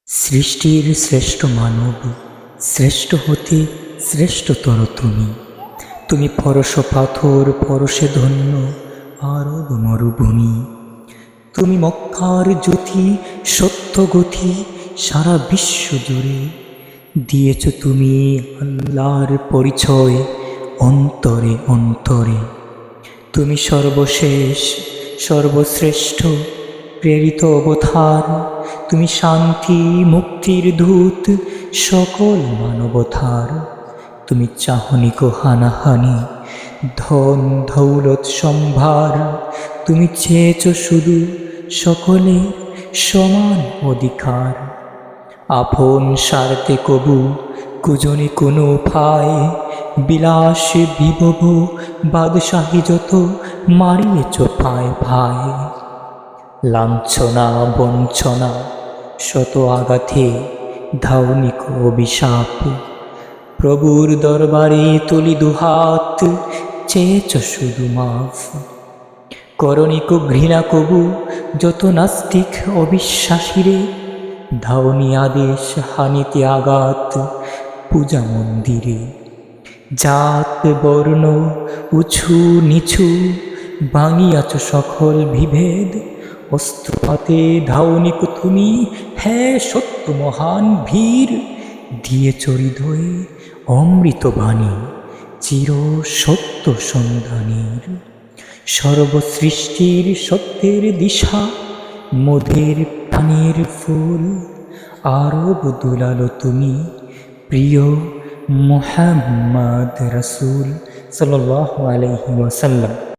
সৃষ্টির শ্রেষ্ঠ মানব, শ্রেষ্ঠ হতে শ্রেষ্ঠতর তুমি। তুমি পরশ পাথর, পরশে ধন্য আরব মরুভূমি। তুমি মক্কার জ্যোতি, সত্য গতি সারা বিশ্ব জুড়ে। দিয়েছ তুমি আল্লাহর পরিচয় অন্তরে অন্তরে। তুমি সর্বশেষ, সর্বশ্রেষ্ঠ প্রেরিত অবতার। তুমি শান্তি মুক্তির দূত, সকল মানবতার। তুমি চাহনি কো হানাহানি, ধন দৌলত সম্ভার। তুমি চেয়েছ শুধু সকলের সমান অধিকার। আপন স্বার্থে কবু কুজনে কোনো উপায়, বিলাস বিভব বাদশাহী যত মারিয়েছ পায় ভাই। লাঞ্ছনা বঞ্চনা শত আঘাতে ধাওনিক অভিশাপ। প্রভুর দরবারে তুলি দুহাত, চেয়েছ শুধু মাফ। করণিক ঘৃণা কবু যত নাস্তিক অবিশ্বাসীরে, ধাওনি আদেশ হানিতে আঘাত পূজা মন্দিরে। জাত বর্ণ উঁচু নিচু ভাঙিয়াছ সকল বিভেদ। অস্ত্র হাতে ধাওনিক তুমি, হ্যাঁ সত্য মহান বীর। দিয়েছ হৃদয়ে অমৃত বাণী, চির সত্য সন্ধানের। সর্বসৃষ্টির সত্যের দিশা, মধের প্রাণের ফুল। আরব দুলালো তুমি, প্রিয় মুহাম্মদ রাসূল সাল্লাল্লাহু আলাইহি ওয়াসাল্লাম।